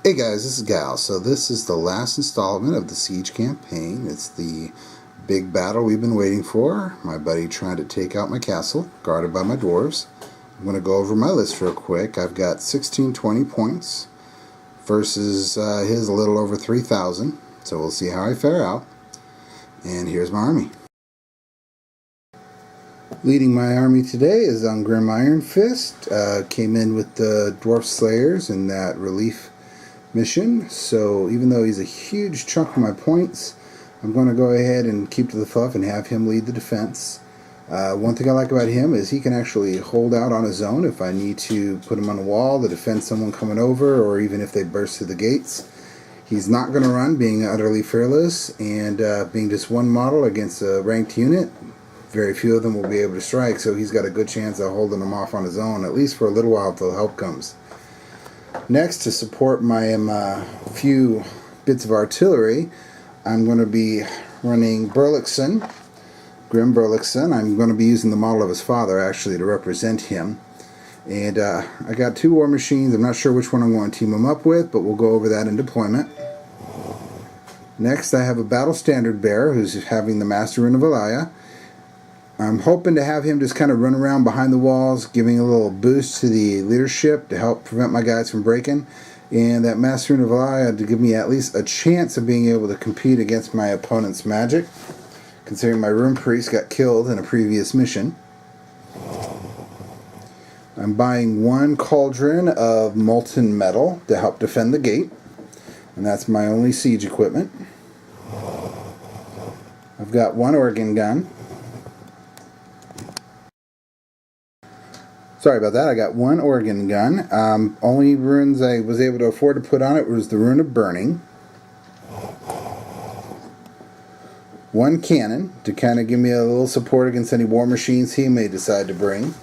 Hey guys, this is Gal. So this is the last installment of the Siege campaign. It's the big battle we've been waiting for. My buddy trying to take out my castle, guarded by my dwarves. I'm going to go over my list real quick. I've got 1620 points versus his a little over 3,000. So we'll see how I fare out. And here's my army. Leading my army today is Ungrim Iron Fist. Came in with the Dwarf Slayers in that relief mission, so even though he's a huge chunk of my points, I'm going to go ahead and keep to the fluff and have him lead the defense. One thing I like about him is he can actually hold out on his own if I need to put him on a wall to defend someone coming over, or even if they burst through the gates. He's not going to run, being utterly fearless, and being just one model against a ranked unit, very few of them will be able to strike, so he's got a good chance of holding them off on his own, at least for a little while until help comes. Next, to support my few bits of artillery, I'm going to be running Burlickson, Grim Burlickson. I'm going to be using the model of his father, actually, to represent him. And I got 2 war machines. I'm not sure which one I'm going to team them up with, but we'll go over that in deployment. Next, I have a Battle Standard Bearer who's having the Master Rune of Alaya. I'm hoping to have him just kind of run around behind the walls, giving a little boost to the leadership to help prevent my guys from breaking, and that Master Rune of Alaya to give me at least a chance of being able to compete against my opponent's magic, considering my Rune Priest got killed in a previous mission. I'm buying 1 cauldron of molten metal to help defend the gate, and that's my only siege equipment. I've got 1 organ gun. Sorry about that, I got 1 organ gun. Only runes I was able to afford to put on it was the Rune of Burning. 1 cannon to kind of give me a little support against any war machines he may decide to bring.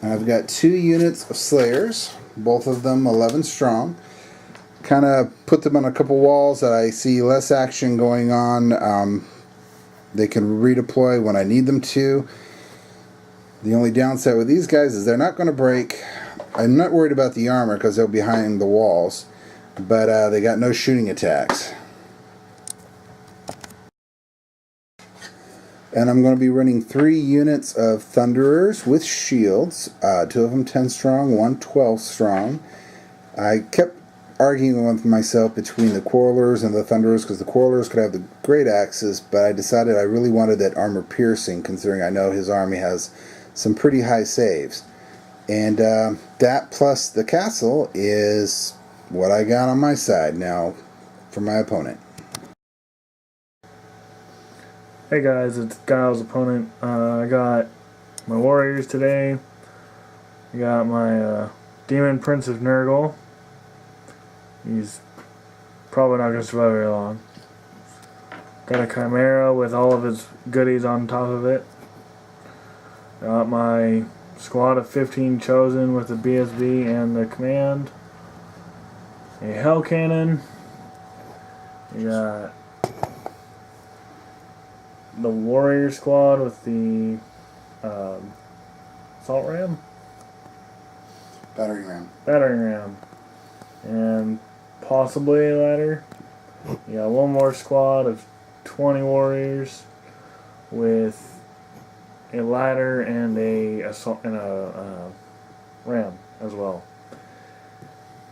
I've got 2 units of Slayers, both of them 11 strong. Kind of put them on a couple walls that I see less action going on. They can redeploy when I need them to. The only downside with these guys is they're not going to break. I'm not worried about the armor because they're behind the walls, but they got no shooting attacks. And I'm going to be running 3 units of Thunderers with shields. 2 of them 10 strong, 1 12 strong. I kept arguing with myself between the Quarrelers and the Thunderers, because the Quarrelers could have the great axes, but I decided I really wanted that armor piercing, considering I know his army has some pretty high saves. And that plus the castle is what I got on my side now for my opponent. Hey guys, it's Gyle's opponent. I got my warriors today. I got my Demon Prince of Nurgle. He's probably not going to survive very long. Got a Chimera with all of its goodies on top of it. Got my squad of 15 chosen with the BSB and the command. A Hell Cannon. We got the warrior squad with the assault ram? Battering ram. Battering ram. And possibly a ladder. You got 1 more squad of 20 warriors with a ladder and a ram as well.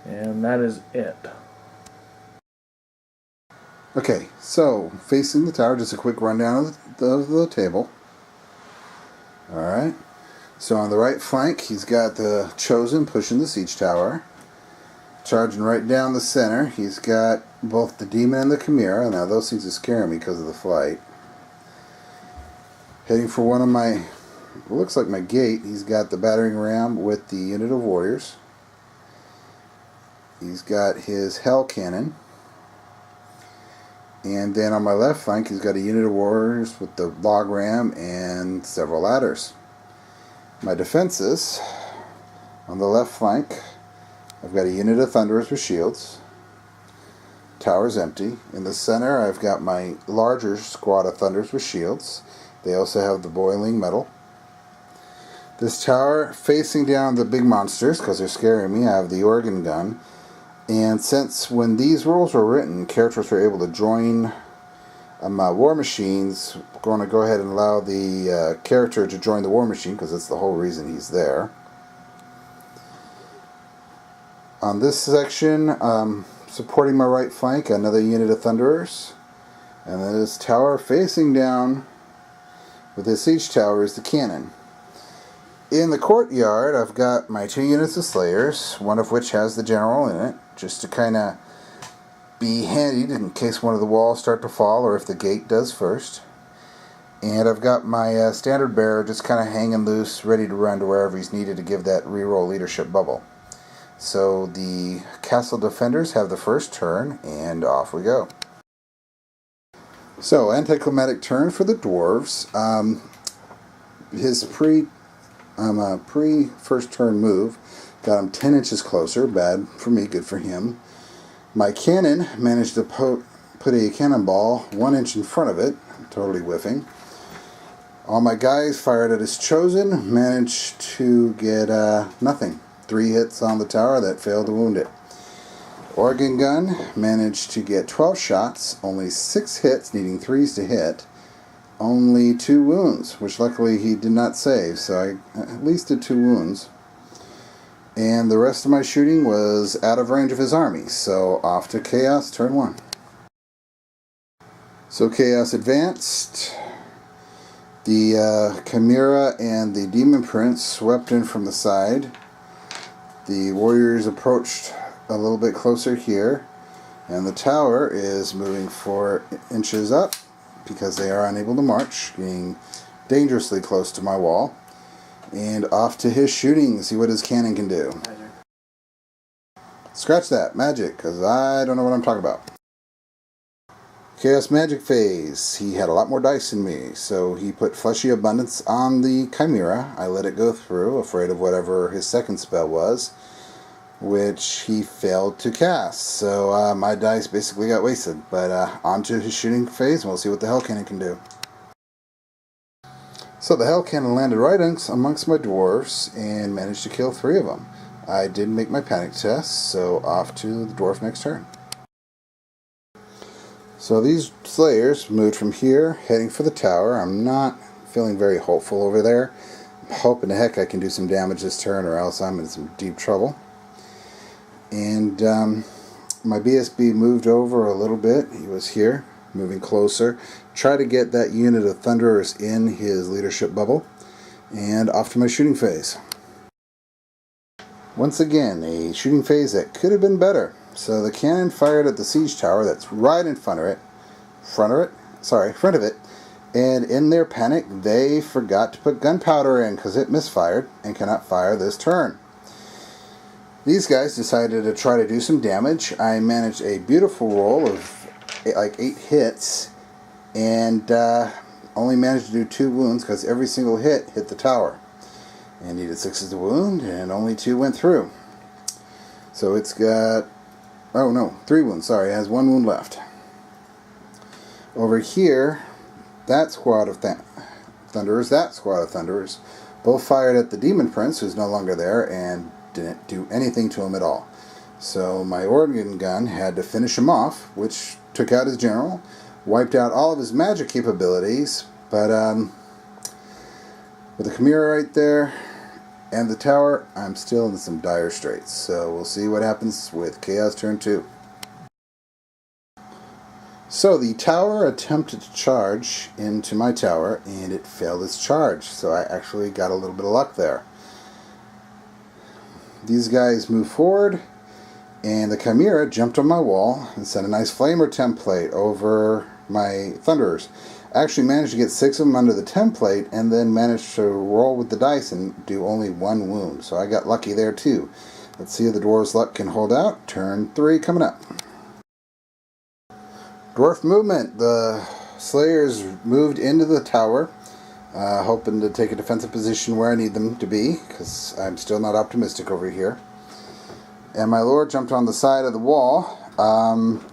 And that is it. Okay, so facing the tower, just a quick rundown of the table. Alright, so on the right flank, he's got the Chosen pushing the siege tower. Charging right down the center, he's got both the Demon and the Chimera. Now those things are scaring me because of the flight. Heading for one of my, looks like my gate, he's got the battering ram with the unit of warriors. He's got his Hell Cannon. And then on my left flank, he's got a unit of warriors with the log ram and several ladders. My defenses, on the left flank, I've got a unit of Thunderers with shields. Tower's empty. In the center, I've got my larger squad of Thunderers with shields. They also have the boiling metal. This tower facing down the big monsters because they're scaring me. I have the organ gun. And since when these rules were written, characters were able to join war machines, I'm going to go ahead and allow the character to join the war machine because that's the whole reason he's there. On this section, supporting my right flank, another unit of Thunderers. And then this tower facing down with this siege tower is the cannon. In the courtyard, I've got my 2 units of Slayers, one of which has the general in it, just to kind of be handy in case one of the walls start to fall or if the gate does first. And I've got my standard bearer just kind of hanging loose, ready to run to wherever he's needed to give that reroll leadership bubble. So the castle defenders have the first turn, and off we go. So, anticlimactic turn for the dwarves. His pre-first turn move got him 10 inches closer. Bad for me, good for him. My cannon managed to put a cannonball 1 inch in front of it, totally whiffing. All my guys fired at his chosen, managed to get nothing. 3 hits on the tower that failed to wound it. Organ gun managed to get 12 shots, only 6 hits, needing 3s to hit. Only 2 wounds, which luckily he did not save, so I at least did 2 wounds. And the rest of my shooting was out of range of his army, so off to Chaos, turn 1. So Chaos advanced. The Chimera and the Demon Prince swept in from the side. The warriors approached a little bit closer here, and the tower is moving 4 inches up because they are unable to march, getting dangerously close to my wall. And off to his shooting, see what his cannon can do. Magic. Scratch that, magic, because I don't know what I'm talking about. Chaos magic phase. He had a lot more dice than me, so he put Fleshy Abundance on the Chimera. I let it go through, afraid of whatever his second spell was, which he failed to cast. So my dice basically got wasted. But on to his shooting phase, and we'll see what the Hell Cannon can do. So the Hell Cannon landed right amongst my dwarves and managed to kill 3 of them. I did make my panic test, so off to the dwarf next turn. So these Slayers moved from here, heading for the tower. I'm not feeling very hopeful over there. I'm hoping to heck I can do some damage this turn, or else I'm in some deep trouble. And my BSB moved over a little bit. He was here, moving closer. Try to get that unit of Thunderers in his leadership bubble. And off to my shooting phase. Once again, a shooting phase that could have been better. So the cannon fired at the siege tower that's right in front of it. And in their panic, they forgot to put gunpowder in because it misfired and cannot fire this turn. These guys decided to try to do some damage. I managed a beautiful roll of like 8 hits and only managed to do 2 wounds because every single hit the tower. And needed 6s to wound, and only 2 went through. So it's got, 3 wounds, sorry, it has 1 wound left. Over here, that squad of Thunderers, both fired at the Demon Prince, who's no longer there, and didn't do anything to him at all. So my organ gun had to finish him off, which took out his general, wiped out all of his magic capabilities, but with the Chimera right there and the tower, I'm still in some dire straits. So we'll see what happens with Chaos turn 2. So the tower attempted to charge into my tower, and it failed its charge. So I actually got a little bit of luck there. These guys moved forward, and the Chimera jumped on my wall and sent a nice flamer template over my Thunderers. I actually managed to get 6 of them under the template, and then managed to roll with the dice and do only 1 wound. So I got lucky there too. Let's see if the Dwarves' luck can hold out. Turn 3 coming up. Dwarf movement. The Slayers moved into the tower, hoping to take a defensive position where I need them to be, because I'm still not optimistic over here. And my Lord jumped on the side of the wall,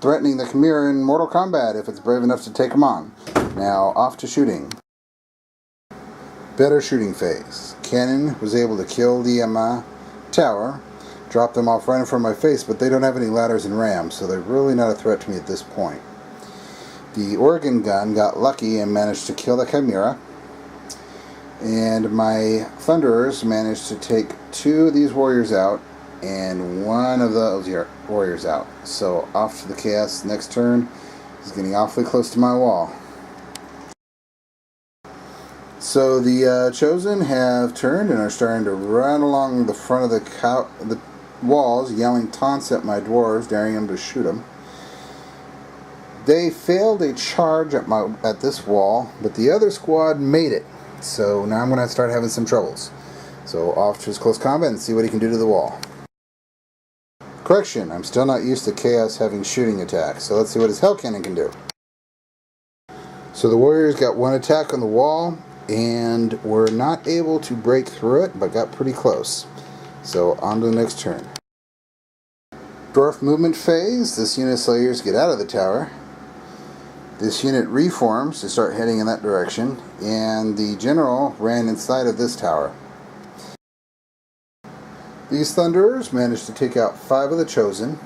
threatening the Chimera in mortal combat if it's brave enough to take him on. Now, off to shooting. Better shooting phase. Cannon was able to kill the tower, drop them off right in front of my face, but they don't have any ladders and rams, so they're really not a threat to me at this point. The Oregon gun got lucky and managed to kill the Chimera, and my Thunderers managed to take 2 of these warriors out and 1 of those warriors out. So off to the Chaos next turn. He's getting awfully close to my wall. So the Chosen have turned and are starting to run along the front of the walls, yelling taunts at my dwarves, daring them to shoot them. They failed a charge at this wall, but the other squad made it. So now I'm going to start having some troubles. So off to his close combat and see what he can do to the wall. Correction, I'm still not used to Chaos having shooting attacks, so let's see what his Hell Cannon can do. So the Warriors got 1 attack on the wall, and were not able to break through it, but got pretty close. So on to the next turn. Dwarf movement phase. This unit of Slayers get out of the tower. This unit reforms to start heading in that direction, and the General ran inside of this tower. These Thunderers managed to take out 5 of the Chosen.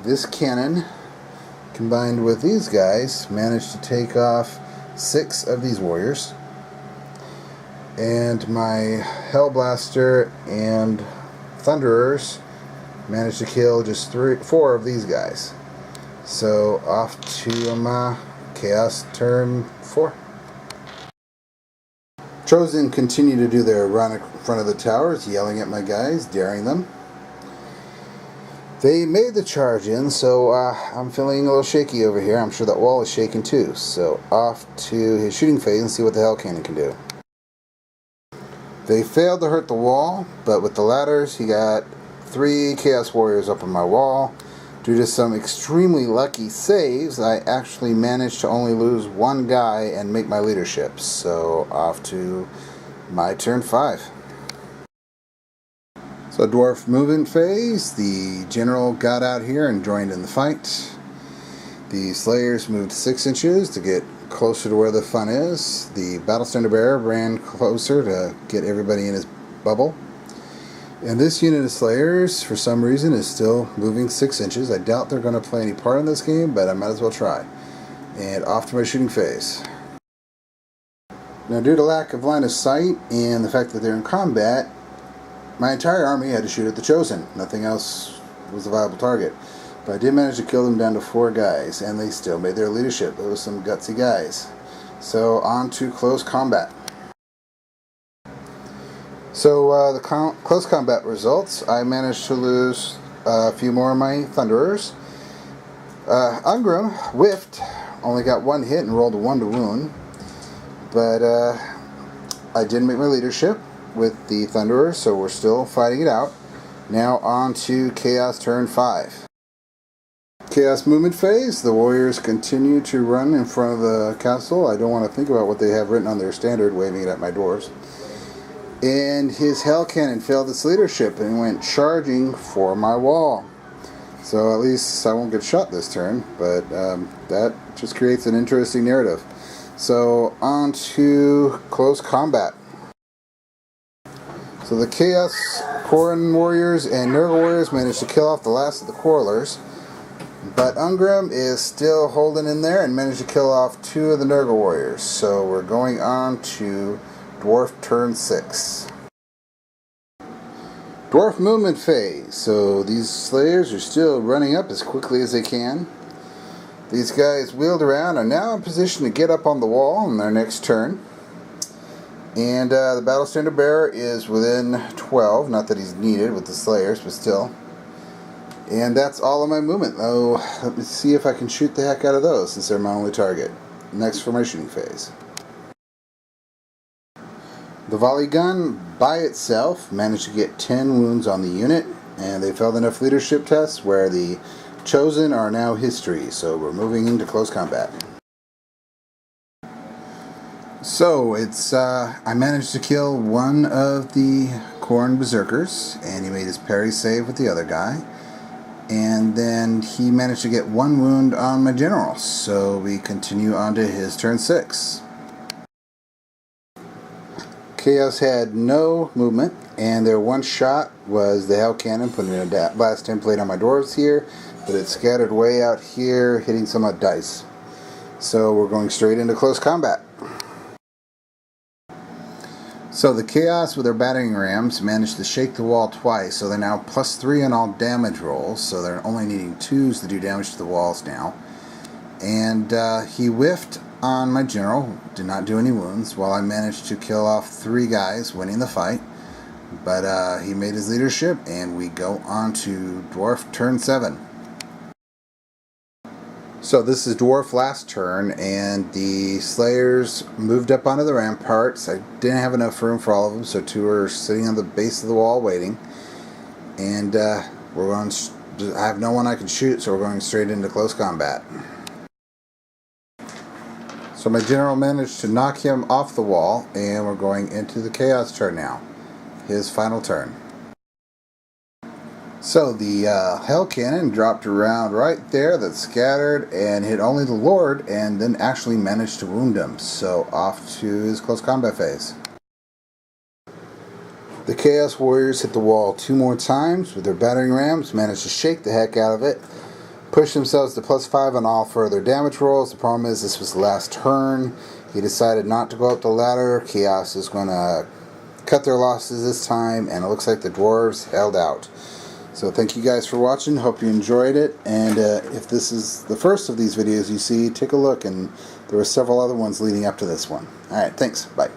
This cannon, combined with these guys, managed to take off 6 of these warriors. And my Hellblaster and Thunderers managed to kill just 4 of these guys. So off to my Chaos turn 4. Chosen continue to do their run in front of the towers, yelling at my guys, daring them. They made the charge in, so I'm feeling a little shaky over here. I'm sure that wall is shaking too. So off to his shooting phase and see what the Hell Cannon can do. They failed to hurt the wall, but with the ladders, he got 3 Chaos Warriors up on my wall. Due to some extremely lucky saves, I actually managed to only lose 1 guy and make my leadership. So off to my turn 5. So Dwarf movement phase. The General got out here and joined in the fight. The Slayers moved 6 inches to get closer to where the fun is. The Battle Standard Bearer ran closer to get everybody in his bubble. And this unit of Slayers, for some reason, is still moving 6 inches. I doubt they're going to play any part in this game, but I might as well try. And off to my shooting phase. Now, due to lack of line of sight and the fact that they're in combat, my entire army had to shoot at the Chosen. Nothing else was a viable target. But I did manage to kill them down to 4 guys, and they still made their leadership. Those were some gutsy guys. So on to close combat. So the close combat results, I managed to lose a few more of my Thunderers. Ungrim whiffed, only got 1 hit and rolled a 1 to wound. But I did make my leadership with the Thunderers, so we're still fighting it out. Now on to Chaos turn 5. Chaos movement phase. The Warriors continue to run in front of the castle. I don't want to think about what they have written on their standard, waving it at my dwarves. And his Hell Cannon failed its leadership and went charging for my wall. So at least I won't get shot this turn, but that just creates an interesting narrative. So on to close combat. So the Chaos Corrin Warriors and Nurgle Warriors managed to kill off the last of the Quarrelers, but Ungrim is still holding in there and managed to kill off 2 of the Nurgle Warriors. So we're going on to Dwarf turn 6. Dwarf movement phase. So these Slayers are still running up as quickly as they can. These guys wheeled around are now in position to get up on the wall on their next turn. And the Battle Standard Bearer is within 12. Not that he's needed with the Slayers, but still. And that's all of my movement. Oh, let me see if I can shoot the heck out of those since they're my only target. Next for my shooting phase. The volley gun by itself managed to get 10 wounds on the unit, and they failed enough leadership tests where the Chosen are now history, so we're moving into close combat. So I managed to kill 1 of the Khorne Berserkers, and he made his parry save with the other guy, and then he managed to get 1 wound on my general, so we continue on to his turn 6. Chaos had no movement, and their one shot was the Hell Cannon, putting a blast template on my dwarves here, but it scattered way out here, hitting some of dice. So we're going straight into close combat. So the Chaos with their battering rams managed to shake the wall twice, so they're now +3 on all damage rolls, so they're only needing 2s to do damage to the walls now. And he whiffed on my general, did not do any wounds, while I managed to kill off 3 guys, winning the fight. But he made his leadership, and we go on to Dwarf turn 7. So this is Dwarf last turn, and the Slayers moved up onto the ramparts. I didn't have enough room for all of them, so 2 are sitting on the base of the wall waiting. And we're going. I have no one I can shoot, so we're going straight into close combat. So my general managed to knock him off the wall, and we're going into the Chaos turn now. His final turn. So the Hell Cannon dropped around right there, that scattered and hit only the Lord, and then actually managed to wound him. So off to his close combat phase. The Chaos Warriors hit the wall 2 more times with their battering rams, managed to shake the heck out of it, push themselves to +5 on all further damage rolls. The problem is this was the last turn. He decided not to go up the ladder. Chaos is going to cut their losses this time, and it looks like the dwarves held out. So thank you guys for watching. Hope you enjoyed it. And if this is the first of these videos you see, take a look. And there were several other ones leading up to this one. Alright, thanks. Bye.